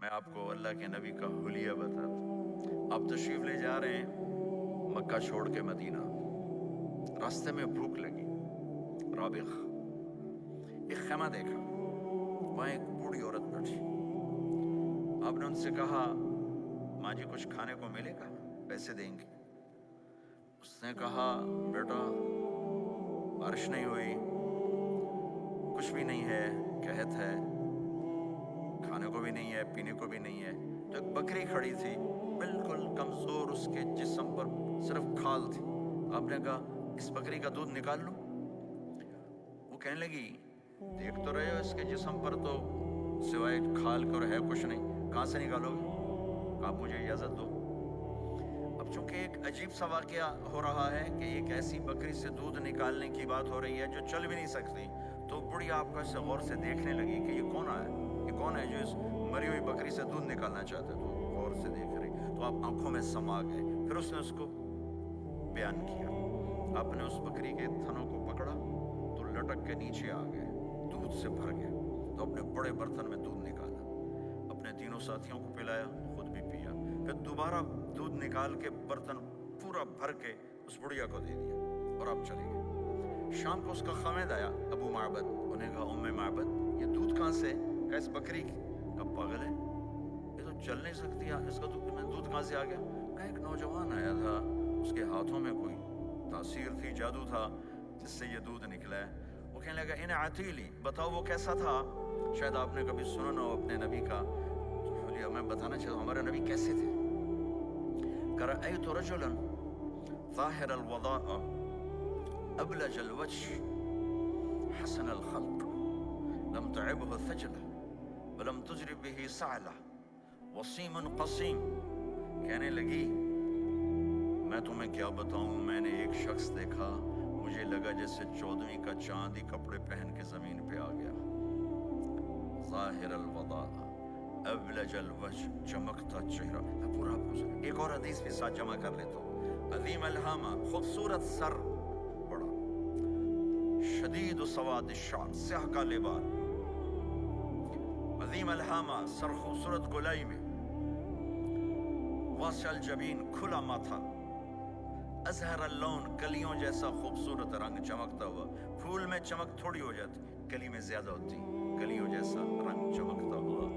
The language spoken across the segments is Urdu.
میں آپ کو اللہ کے نبی کا حلیہ بتاتا ہوں۔ آپ تشریف لے جا رہے ہیں مکہ چھوڑ کے مدینہ، راستے میں بھوک لگی، رابغ ایک خیمہ دیکھا، وہاں ایک بوڑھی عورت بیٹھی۔ آپ نے ان سے کہا ماں جی کچھ کھانے کو ملے گا، پیسے دیں گے؟ اس نے کہا بیٹا بارش نہیں ہوئی، کچھ بھی نہیں ہے، قحط ہے، کھانے کو بھی نہیں ہے، پینے کو بھی نہیں ہے۔ تو ایک بکری کھڑی تھی بالکل کمزور، اس کے جسم پر صرف کھال تھی۔ آپ نے کہا اس بکری کا دودھ نکال لوں؟ وہ کہنے لگی دیکھ تو رہے ہو اس کے جسم پر تو سوائے کھال کے اور ہے کچھ نہیں، کہاں سے نکالو گے؟ آپ مجھے اجازت دو۔ اب چونکہ ایک عجیب سا واقعہ ہو رہا ہے کہ ایک ایسی بکری سے دودھ نکالنے کی بات ہو رہی ہے جو چل بھی نہیں سکتی، تو بڑھیا آپ کو اسے غور سے دیکھنے لگی کہ یہ کون ہے، یہ کون ہے جو اس مری ہوئی بکری سے دودھ نکالنا چاہتا ہے۔ تو غور سے دیکھ رہی، تو آپ آنکھوں میں سما گئے۔ پھر اس نے اس کو بیان کیا، آپ نے اس بکری کے تھنوں کو پکڑا تو لٹک کے نیچے آ گئے، دودھ سے بھر گئے۔ تو اپنے بڑے برتن میں دودھ نکالا، اپنے تینوں ساتھیوں کو پلایا، خود بھی پیا، پھر دوبارہ دودھ نکال کے برتن پورا بھر کے اس بڑھیا کو دے دیا اور آپ چلے گئے۔ شام کو اس کا خامد آیا ابو معبد، انہیں کہا ام معبد یہ دودھ کہاں سے؟ کہا اس بکری کی۔ کہا پاگل ہے، یہ تو چل نہیں سکتی، اس کا دودھ کہاں سے آ گیا؟ کہا ایک نوجوان آیا تھا، اس کے ہاتھوں میں کوئی تاثیر تھی، جادو تھا، جس سے یہ دودھ نکلا ہے۔ وہ کہنے لگا ان عتیلی، بتاؤ وہ کیسا تھا؟ شاید آپ نے کبھی سنا نہ ہو اپنے نبی کا حلیہ، میں بتانا چاہتا ہوں ہمارے نبی کیسے تھے۔ رأيت رجلا ظاهر الوضاء أبلج الوجه حسن الخلق لم تعبه ثجلة ولم تجرب به سعلة وسيم قصيم۔ کہنے لگی میں تمہیں کیا بتاؤں، میں نے ایک شخص دیکھا، مجھے لگا جیسے 14ویں کا چاند ہی کپڑے پہن کے زمین پہ آ گیا۔ ظاہر الوضاء ابلج الوجہ، چمکتا چہرہ۔ میں پورا ایک اور حدیث بھی ساتھ جمع کر لیتا ہوں۔ عظیم الہامہ، خوبصورت سر بڑا، شدید سواد الشعر، سیاہ کالے بال، عظیم الہامہ، سر خوبصورت گولائی میں، واسع الجبین، کھلا ماتھا، ازہر اللون، کلیوں جیسا خوبصورت رنگ چمکتا ہوا۔ پھول میں چمک تھوڑی ہو جاتی، کلی میں زیادہ ہوتی، کلیوں جیسا رنگ چمکتا ہوا۔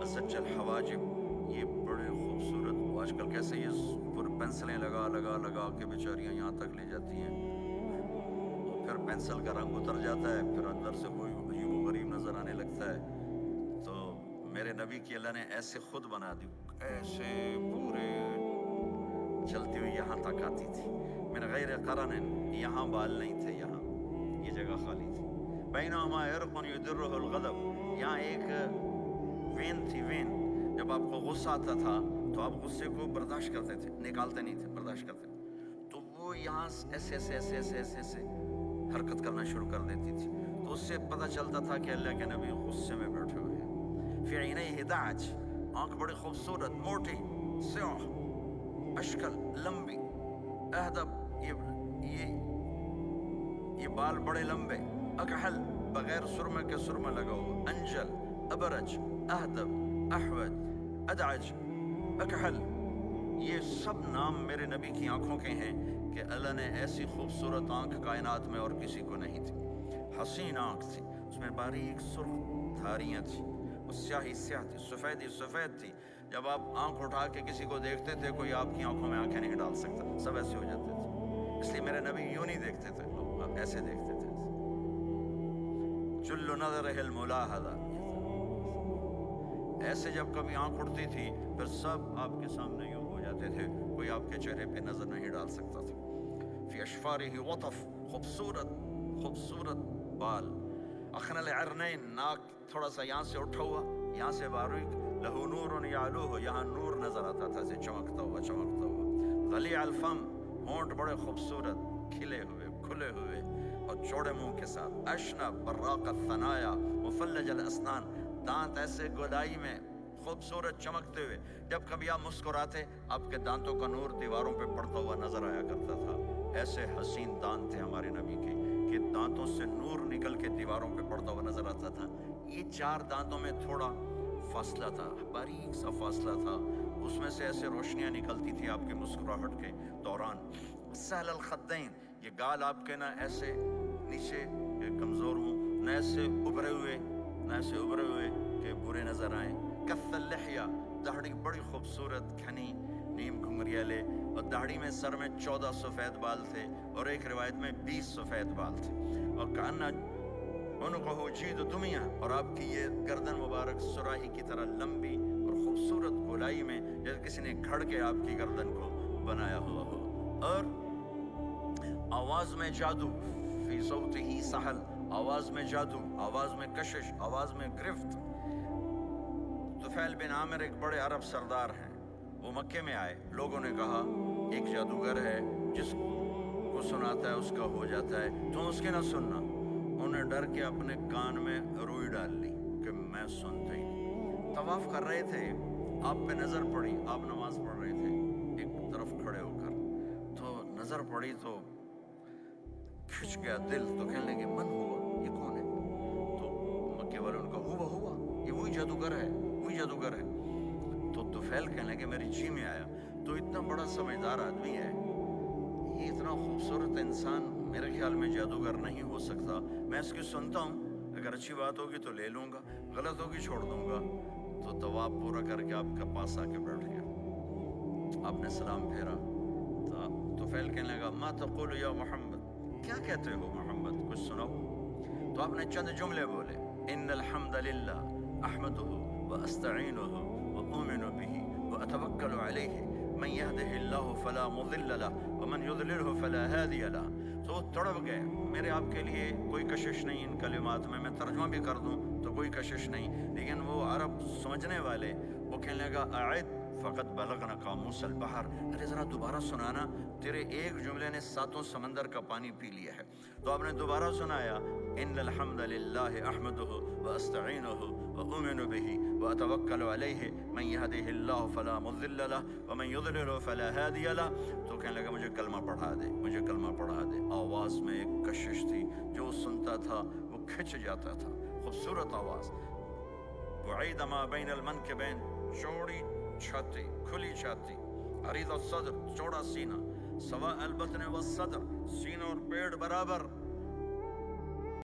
ازج الحواجب، یہ بڑے خوبصورت، آج کل کیسے یہ پر پینسلیں لگا لگا لگا کے بیچاریاں یہاں تک لے جاتی ہیں، اور پھر پینسل کا رنگ اتر جاتا ہے، پھر اندر سے کوئی عجیب و غریب نظر آنے لگتا ہے۔ تو میرے نبی کی اللہ نے ایسے خود بنا دی، ایسے پورے چلتی ہوئی یہاں تک آتی تھی، من غیر قرن، یہاں بال نہیں تھے، یہاں یہ جگہ خالی تھی۔ بینہما عرق یدرہ الغضب، یہاں ایک وین تھی، وین، جب آپ کو غصہ آتا تھا تو آپ غصے کو برداشت کرتے تھے، نکالتے نہیں تھے، برداشت کرتے تھے، تو وہ یہاں ایسے ایسے ایسے ایسے ایسے ایسے حرکت کرنا شروع کر دیتی تھی، تو اس سے پتہ چلتا تھا کہ اللہ کے نبی غصے میں بیٹھے ہوئے ہیں۔ فی عینیہ دعج، آنکھ بڑی خوبصورت، موٹی، سیاہ، اشکل، لمبی، اہدب، یہ بال بڑے لمبے، اکحل، بغیر سرمے کے سرمہ لگا ہوا، انجل، ابرج، اہدب، احوج، ادعج، اکحل، یہ سب نام میرے نبی کی آنکھوں کے ہیں کہ اللہ نے ایسی خوبصورت آنکھ کائنات میں اور کسی کو نہیں تھی۔ حسین آنکھ تھی، اس میں باریک سرخ دھاریاں تھیں، وہ سیاہی سیاہ تھی، سفیدی سفید تھی۔ جب آپ آنکھ اٹھا کے کسی کو دیکھتے تھے کوئی آپ کی آنکھوں میں آنکھیں نہیں ڈال سکتا، سب ایسے ہو جاتے تھے۔ اس لیے میرے نبی یوں نہیں دیکھتے تھے، لوگ ایسے دیکھتے تھے۔ جل نظرہ الملاحظہ، ایسے جب کبھی آنکھ اٹھتی تھی پھر سب آپ کے سامنے یوں ہو جاتے تھے، کوئی آپ کے چہرے پہ نظر نہیں ڈال سکتا تھا۔ فی اشفارہ وطف، خوبصورت خوبصورت بال، اخن العرنین، ناک تھوڑا سا یہاں سے اٹھا ہوا، یہاں سے باریک، لہو نور یعلوہ، یہاں نور نظر آتا تھا سے چمکتا ہوا چمکتا ہوا۔ غلیظ الفم، ہونٹ بڑے خوبصورت، کھلے ہوئے کھلے ہوئے اور چوڑے منہ کے ساتھ۔ اشنب براق الثنایا، مفلج الاسنان، دانت ایسے گولائی میں خوبصورت چمکتے ہوئے، جب کبھی آپ مسکراتے آپ کے دانتوں کا نور دیواروں پہ پڑتا ہوا نظر آیا کرتا تھا۔ ایسے حسین دانت تھے ہمارے نبی کے کہ دانتوں سے نور نکل کے دیواروں پہ پڑتا ہوا نظر آتا تھا۔ یہ چار دانتوں میں تھوڑا فاصلہ تھا، باریک سا فاصلہ تھا، اس میں سے ایسے روشنیاں نکلتی تھی آپ کی مسکراہٹ کے دوران. سہل الخدین، یہ گال آپ کے نہ ایسے نیچے کہ کمزور ہوں، نہ ایسے ابھرے ہوئے کہ برے نظر آئیں. کث اللحیہ، داڑھی بڑی خوبصورت گھنی نیم گھنگریالے، اور داڑھی میں سر میں 14 سفید بال تھے، اور ایک روایت میں 20 سفید بال تھے. اور کانا عنقہ جید دمیہ، اور آپ کی یہ گردن مبارک سراہی کی طرح لمبی اور خوبصورت گولائی میں، جیسے کسی نے گھڑ کے آپ کی گردن کو بنایا ہوا ہو. اور آواز میں جادو، فی صوتہ سحل، آواز میں جادو، آواز میں کشش، آواز میں گرفت. طفیل بن عامر ایک بڑے عرب سردار ہیں، وہ مکے میں آئے. لوگوں نے کہا ایک جادوگر ہے جس کو سناتا ہے اس کا ہو جاتا ہے، تم اس کے نہ سننا. انہیں ڈر کے اپنے کان میں روئی ڈال لی کہ میں سنتے ہی. طواف کر رہے تھے، آپ پہ نظر پڑی، آپ نماز پڑھ رہے تھے ایک طرف کھڑے ہو کر، تو نظر پڑی تو کھچ گیا دل. تو کہنے لگے من ہوا، یہ کون ہے؟ تو مکے والوں نے کہا ہوا یہ وہی جادوگر ہے. تو طفیل کہنے لگے میری جی میں آیا، تو اتنا بڑا سمجھدار آدمی ہے، یہ اتنا خوبصورت انسان میرے خیال میں جادوگر نہیں ہو سکتا. میں اس کی سنتا ہوں، اگر اچھی بات ہوگی تو لے لوں گا، غلط ہوگی چھوڑ دوں گا. تو طواف پورا کر کے آپ کے پاس آ کے بیٹھ گیا. آپ نے سلام پھیرا تو طفیل کہنے لگا ما تقول یا محمد، کیا کہتے ہو محمد، کچھ سناؤ. تو آپ نے چند جملے بولے، ان الحمد للہ احمدہ واستعینہ واؤمن بہ واتوکل علیہ من یہدہ اللہ فلا مضل لہ ومن یضللہ فلا ہادی لہ. تو وہ تڑپ گئے. میرے آپ کے لیے کوئی کشش نہیں ان کلمات میں ترجمہ بھی کر دوں تو کوئی کشش نہیں، لیکن وہ عرب سمجھنے والے وہ کہنے لگا اعد فقط بلغنا قاموس البحر، ارے ذرا دوبارہ سنانا، تیرے ایک جملے نے 7 سمندر کا پانی پی لیا ہے. تو آپ نے دوبارہ سنایا ان الحمد للہ احمدہ واستعینہ واؤمن بہ واتوکل علیہ من یہدہ اللہ فلا مضل لہ ومن یضلل فلا ہادی لہ. تو کہنے لگا مجھے کلمہ پڑھا دے. آواز میں ایک کشش تھی، جو سنتا تھا وہ کھچ جاتا تھا. خوبصورت آواز. بعید ما بین المنکبین، چوڑی چھاتی، کھلی چھاتی. عریض الصدر، چوڑا سینہ. سواء البطن والصدر، سینہ اور پیٹ برابر.